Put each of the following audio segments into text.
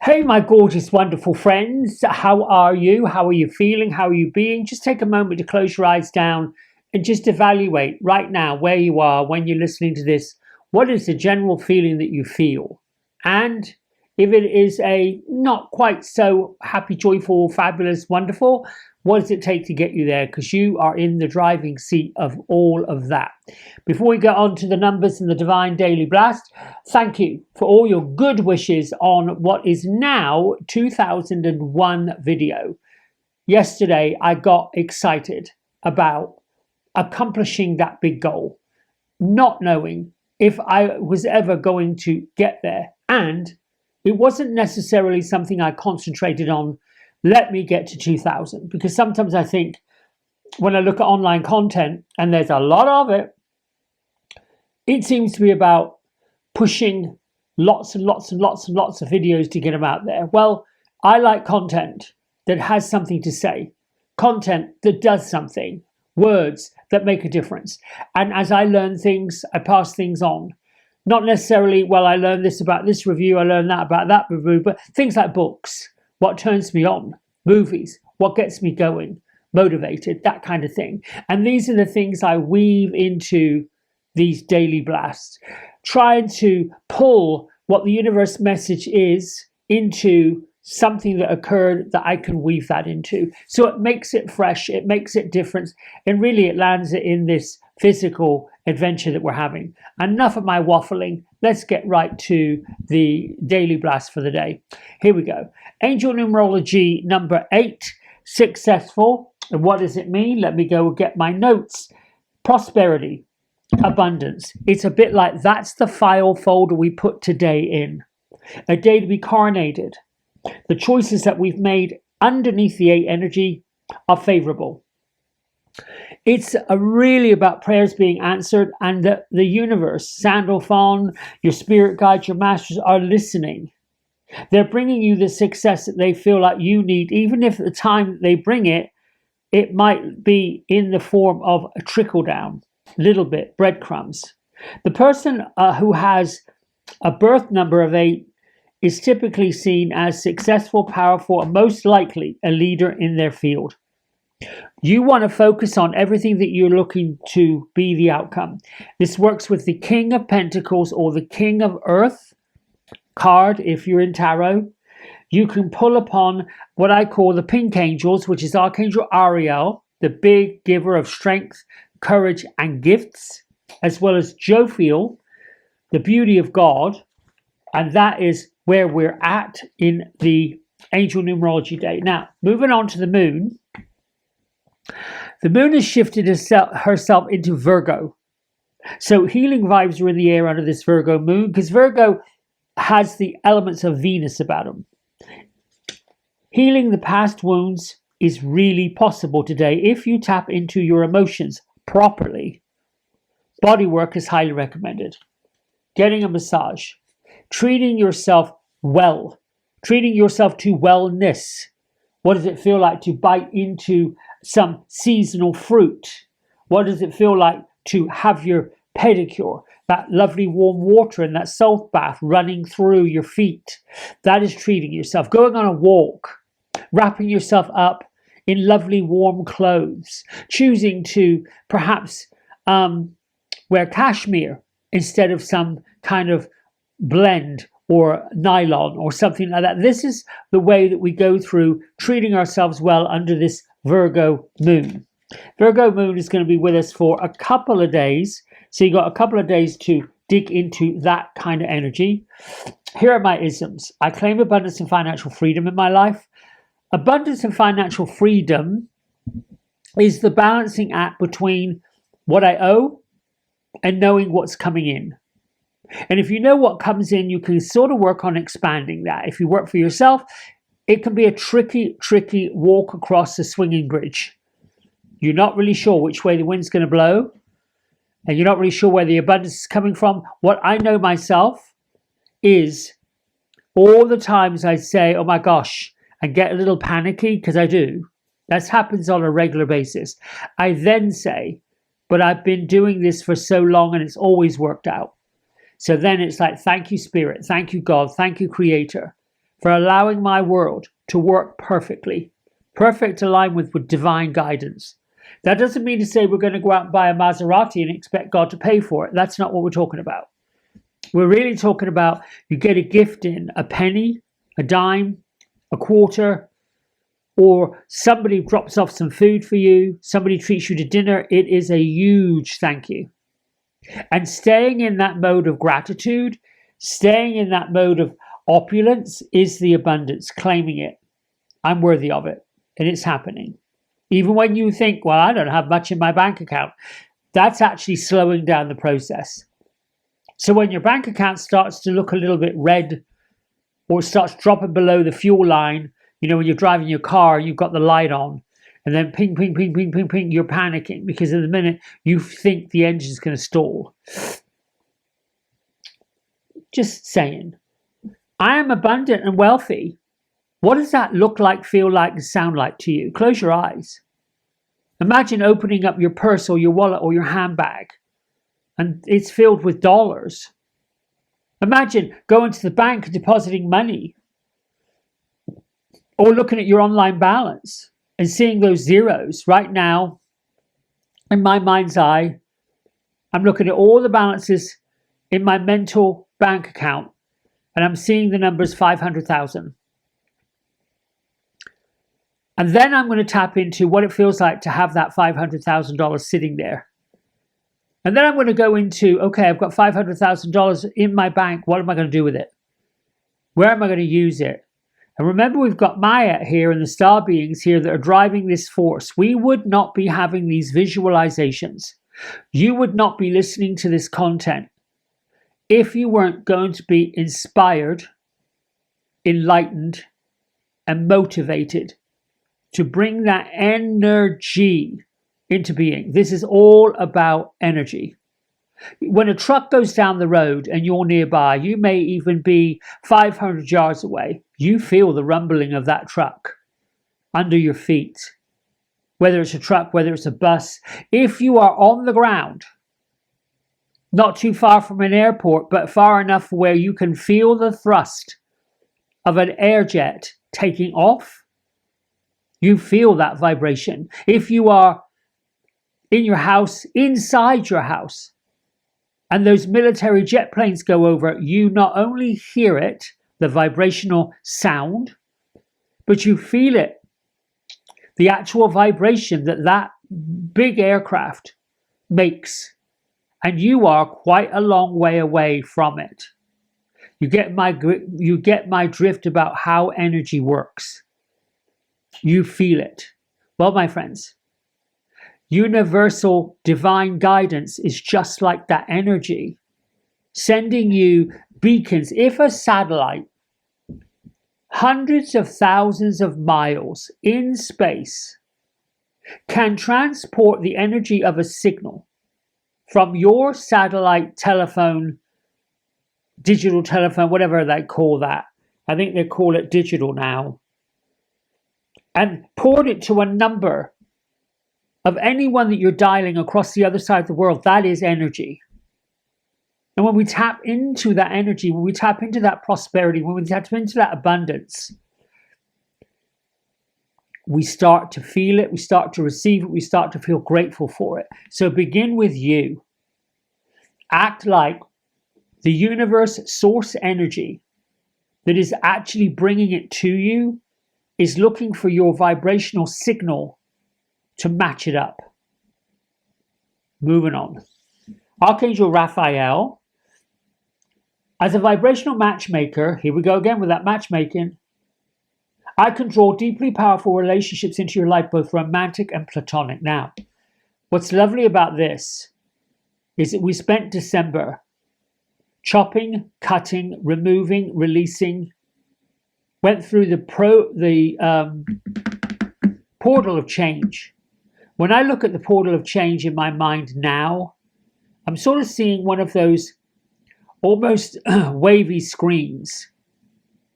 Hey, my gorgeous, wonderful friends. How are you? How are you feeling? How are you being? Just take a moment to close your eyes down and just evaluate right now where you are when you're listening to this. What is the general feeling that you feel? And if it is a not quite so happy, joyful, fabulous, wonderful, what does it take to get you there? Because you are in the driving seat of all of that. Before we get on to the numbers and the divine daily blast, thank you for all your good wishes on what is now 2001 video. Yesterday, I got excited about accomplishing that big goal, not knowing if I was ever going to get there. And it wasn't necessarily something I concentrated on, let me get to 2000, because sometimes I think when I look at online content, and there's a lot of it, it seems to be about pushing lots and lots and lots and lots of videos to get them out there. Well, I like content that has something to say, content that does something, words that make a difference. And as I learn things, I pass things on. Not necessarily, well, I learned this about this review, I learned that about that review, but things like books, what turns me on, movies, what gets me going, motivated, that kind of thing. And these are the things I weave into these daily blasts, trying to pull what the universe message is into something that occurred that I can weave that into. So it makes it fresh, it makes it different, and really it lands it in this physical adventure that we're having. Enough of my waffling. Let's get right to the daily blast for the day. Here we go. Angel numerology number 8, successful. And what does it mean? Let me go get my notes. Prosperity, abundance. It's a bit like that's the file folder we put today in. A day to be coronated. The choices that we've made underneath the 8 energy are favorable. It's really about prayers being answered, and the universe, Sandalphon, your spirit guides, your masters are listening. They're bringing you the success that they feel like you need, even if at the time that they bring it, it might be in the form of a trickle down, little bit, breadcrumbs. The person who has a birth number of 8 is typically seen as successful, powerful, and most likely a leader in their field. You want to focus on everything that you're looking to be the outcome. This works with the King of Pentacles or the King of Earth card if you're in tarot. You can pull upon what I call the pink angels, which is Archangel Ariel, the big giver of strength, courage, and gifts, as well as Jophiel, the beauty of God. And that is where we're at in the angel numerology day. Now, moving on to the moon. The moon has shifted herself into Virgo. So healing vibes are in the air under this Virgo moon, because Virgo has the elements of Venus about them. Healing the past wounds is really possible today if you tap into your emotions properly. Body work is highly recommended. Getting a massage. Treating yourself well. Treating yourself to wellness. What does it feel like to bite into some seasonal fruit? What does it feel like to have your pedicure? That lovely warm water and that salt bath running through your feet. That is treating yourself. Going on a walk. Wrapping yourself up in lovely warm clothes. Choosing to perhaps wear cashmere instead of some kind of blend or nylon or something like that. This is the way that we go through treating ourselves well under this Virgo moon. Virgo moon is going to be with us for a couple of days. So you got a couple of days to dig into that kind of energy. Here are my isms. I claim abundance and financial freedom in my life. Abundance and financial freedom is the balancing act between what I owe and knowing what's coming in. And if you know what comes in, you can sort of work on expanding that. If you work for yourself, it can be a tricky walk across the swinging bridge. You're not really sure which way the wind's going to blow, and you're not really sure where the abundance is coming from. What I know myself is all the times I say, oh my gosh, and get a little panicky, because I do. That happens on a regular basis. I then say, but I've been doing this for so long and it's always worked out. So then it's like, thank you, Spirit. Thank you, God. Thank you, Creator. for allowing my world to work perfectly, perfect alignment with divine guidance. That doesn't mean to say we're going to go out and buy a Maserati and expect God to pay for it. That's not what we're talking about. We're really talking about you get a gift in a penny, a dime, a quarter, or somebody drops off some food for you, somebody treats you to dinner. It is a huge thank you. And staying in that mode of gratitude, staying in that mode of opulence is the abundance, claiming it. I'm worthy of it, and it's happening. Even when you think, well, I don't have much in my bank account, that's actually slowing down the process. So when your bank account starts to look a little bit red or starts dropping below the fuel line, you know, when you're driving your car, you've got the light on, and then ping, ping, ping, ping, ping, ping, you're panicking because at the minute you think the engine's going to stall. Just saying. I am abundant and wealthy. What does that look like, feel like, and sound like to you? Close your eyes. Imagine opening up your purse or your wallet or your handbag and it's filled with dollars. Imagine going to the bank and depositing money, or looking at your online balance and seeing those zeros. Right now, in my mind's eye, I'm looking at all the balances in my mental bank account and I'm seeing the numbers 500,000. And then I'm going to tap into what it feels like to have that $500,000 sitting there. And then I'm going to go into, okay, I've got $500,000 in my bank. What am I going to do with it? Where am I going to use it? And remember, we've got Maya here and the star beings here that are driving this force. We would not be having these visualizations. You would not be listening to this content if you weren't going to be inspired, enlightened, and motivated to bring that energy into being. This is all about energy. When a truck goes down the road and you're nearby, you may even be 500 yards away. You feel the rumbling of that truck under your feet. Whether it's a truck, whether it's a bus. If you are on the ground, not too far from an airport, but far enough where you can feel the thrust of an air jet taking off, you feel that vibration. If you are in your house, inside your house, and those military jet planes go over, you not only hear it, the vibrational sound, but you feel it, the actual vibration that that big aircraft makes, and you are quite a long way away from it. You get my drift about how energy works. You feel it. Well, my friends, universal divine guidance is just like that energy, sending you beacons. If a satellite, hundreds of thousands of miles in space, can transport the energy of a signal from your satellite telephone, digital telephone, whatever they call that, I think they call it digital now, and poured it to a number of anyone that you're dialing across the other side of the world, that is energy. And when we tap into that energy, when we tap into that prosperity, when we tap into that abundance, we start to feel it, we start to receive it, we start to feel grateful for it. So begin with you. Act like the universe source energy that is actually bringing it to you is looking for your vibrational signal to match it up. Moving on. Archangel Raphael, as a vibrational matchmaker, here we go again with that matchmaking, I can draw deeply powerful relationships into your life, both romantic and platonic. Now, what's lovely about this is that we spent December chopping, cutting, removing, releasing, went through the portal of change. When I look at the portal of change in my mind now, I'm sort of seeing one of those almost wavy screens.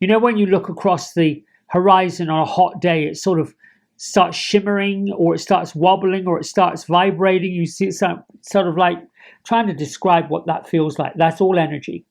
You know, when you look across the horizon on a hot day, it sort of starts shimmering, or it starts wobbling, or it starts vibrating. You see it sort of like trying to describe what that feels like. That's all energy.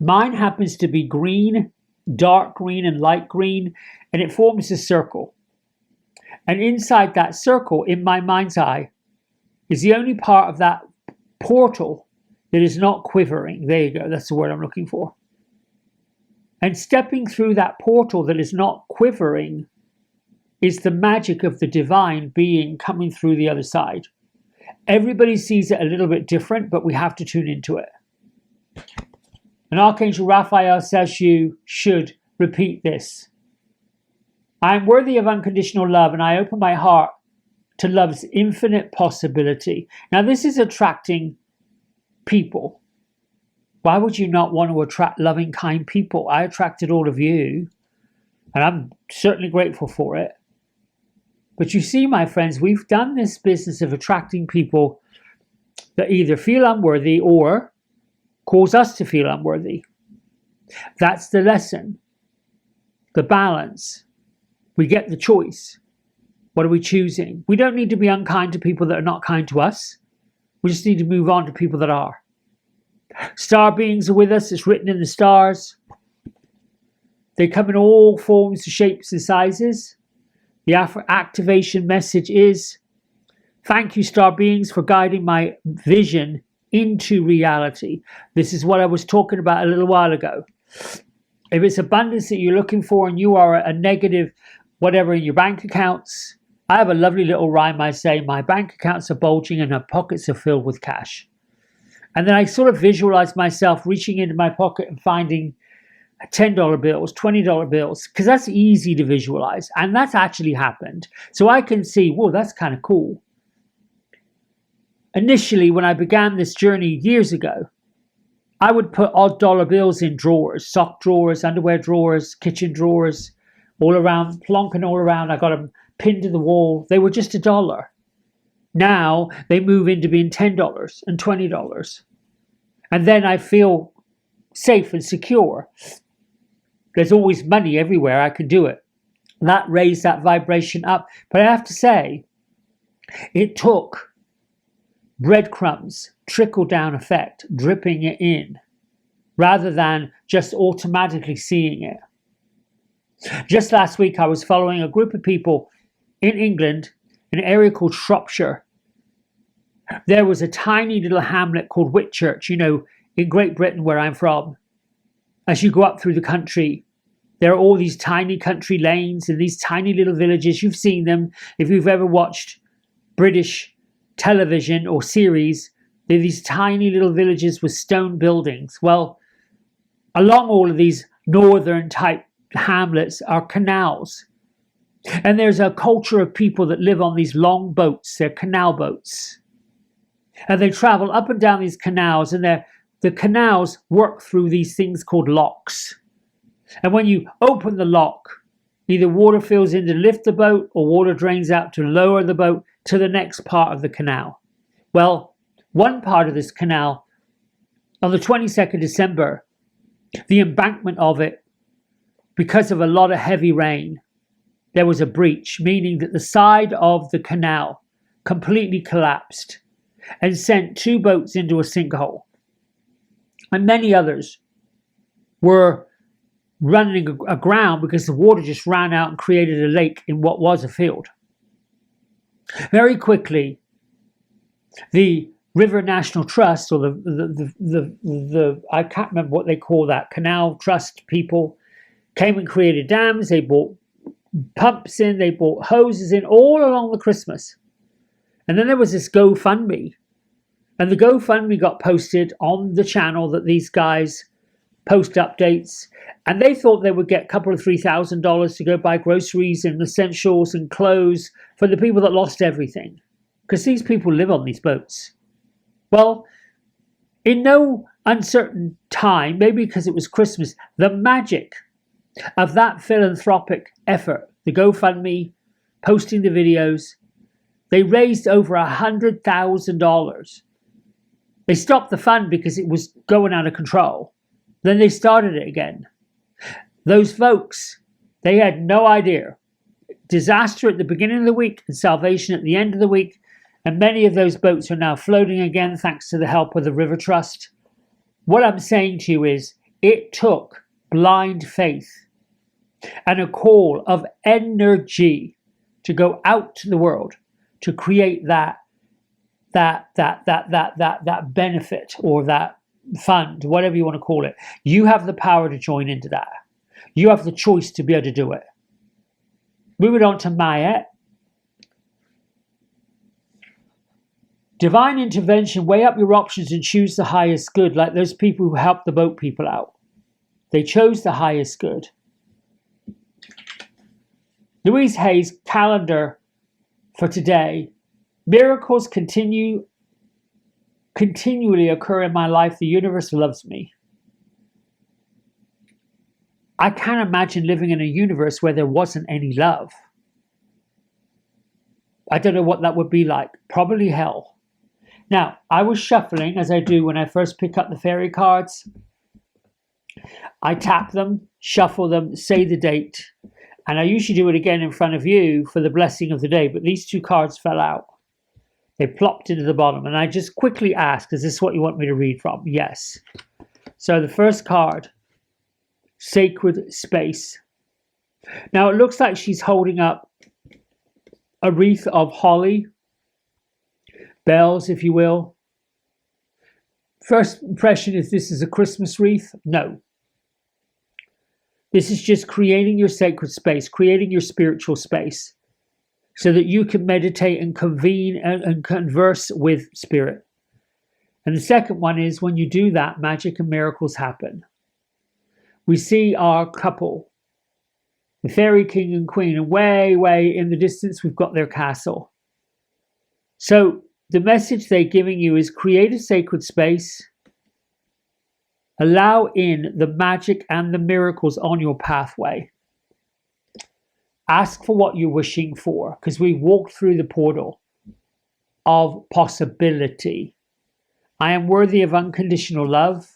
Mine happens to be green dark green and light green, and it forms a circle. And inside that circle, in my mind's eye, is the only part of that portal that is not quivering. There you go, that's the word I'm looking for. And stepping through that portal that is not quivering is the magic of the divine being coming through the other side. Everybody sees it a little bit different, but we have to tune into it. And Archangel Raphael says you should repeat this. I am worthy of unconditional love, and I open my heart to love's infinite possibility. Now, this is attracting people. Why would you not want to attract loving, kind people? I attracted all of you, and I'm certainly grateful for it. But you see, my friends, we've done this business of attracting people that either feel unworthy or cause us to feel unworthy. That's the lesson, the balance. We get the choice. What are we choosing? We don't need to be unkind to people that are not kind to us. We just need to move on to people that are. Star beings are with us. It's written in the stars. They come in all forms, shapes, and sizes. The activation message is, thank you, star beings, for guiding my vision into reality. This is what I was talking about a little while ago. If it's abundance that you're looking for and you are a negative whatever in your bank accounts, I have a lovely little rhyme. I say, my bank accounts are bulging and my pockets are filled with cash. And then I sort of visualize myself reaching into my pocket and finding $10 bills, $20 bills, because that's easy to visualize. And that's actually happened. So I can see, whoa, that's kind of cool. Initially, when I began this journey years ago, I would put odd dollar bills in drawers, sock drawers, underwear drawers, kitchen drawers, all around, plonking all around. I got them pinned to the wall. They were just $1. Now they move into being $10 and $20. And then I feel safe and secure. There's always money everywhere. I can do it. That raised that vibration up. But I have to say, it took breadcrumbs, trickle-down effect, dripping it in, rather than just automatically seeing it. Just last week, I was following a group of people in England, in an area called Shropshire. There was a tiny little hamlet called Whitchurch, in Great Britain, where I'm from. As you go up through the country, there are all these tiny country lanes and these tiny little villages. You've seen them. If you've ever watched British television or series, they're these tiny little villages with stone buildings. Well, along all of these northern type hamlets are canals. And there's a culture of people that live on these long boats. They're canal boats. And they travel up and down these canals, and the canals work through these things called locks. And when you open the lock, either water fills in to lift the boat or water drains out to lower the boat to the next part of the canal. Well, one part of this canal, on the 22nd December, the embankment of it, because of a lot of heavy rain, there was a breach, meaning that the side of the canal completely collapsed and sent 2 boats into a sinkhole. And many others were running aground because the water just ran out and created a lake in what was a field. Very quickly, the River National Trust, or the I can't remember what they call that, canal trust people, came and created dams. They bought pumps in, they bought hoses in, all along the Christmas. And then there was this GoFundMe. And the GoFundMe got posted on the channel that these guys post updates. And they thought they would get a couple of $3,000 to go buy groceries and essentials and clothes for the people that lost everything. Because these people live on these boats. Well, in no uncertain time, maybe because it was Christmas, the magic of that philanthropic effort, the GoFundMe, posting the videos, they raised over $100,000. They stopped the fund because it was going out of control. Then they started it again. Those folks, they had no idea. Disaster at the beginning of the week and salvation at the end of the week. And many of those boats are now floating again thanks to the help of the River Trust. What I'm saying to you is, it took blind faith and a call of energy to go out to the world to create that benefit or that fund, whatever you want to call it. You have the power to join into that. You have the choice to be able to do it. Moving on to Maya. Divine intervention, weigh up your options and choose the highest good, like those people who helped the boat people out. They chose the highest good. Louise Hay's calendar for today. Miracles continually occur in my life. The universe loves me. I can't imagine living in a universe where there wasn't any love. I don't know what that would be like. Probably hell. Now, I was shuffling, as I do when I first pick up the fairy cards. I tap them, shuffle them, say the date, and I usually do it again in front of you for the blessing of the day, but these two cards fell out. They plopped into the bottom, and I just quickly asked, is this what you want me to read from? Yes. So the first card, Sacred Space. Now, it looks like she's holding up a wreath of holly, bells, if you will. First impression is this is a Christmas wreath? No. This is just creating your sacred space, creating your spiritual space so that you can meditate and convene and converse with spirit. And the second one is when you do that, magic and miracles happen. We see our couple, the fairy king and queen, and way, way in the distance, we've got their castle. So the message they're giving you is create a sacred space. Allow in the magic and the miracles on your pathway. Ask for what you're wishing for, because we've walked through the portal of possibility. I am worthy of unconditional love.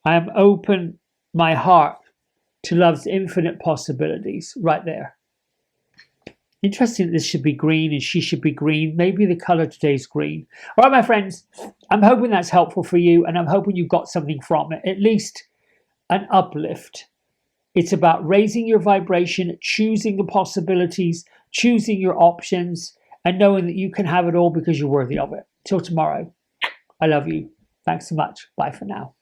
I am open my heart to love's infinite possibilities. Right there. Interesting that this should be green and she should be green. Maybe the color today is green. All right, my friends, I'm hoping that's helpful for you, and I'm hoping you got something from it, at least an uplift. It's about raising your vibration, choosing the possibilities, choosing your options, and knowing that you can have it all because you're worthy of it. Till tomorrow, I love you. Thanks so much. Bye for now.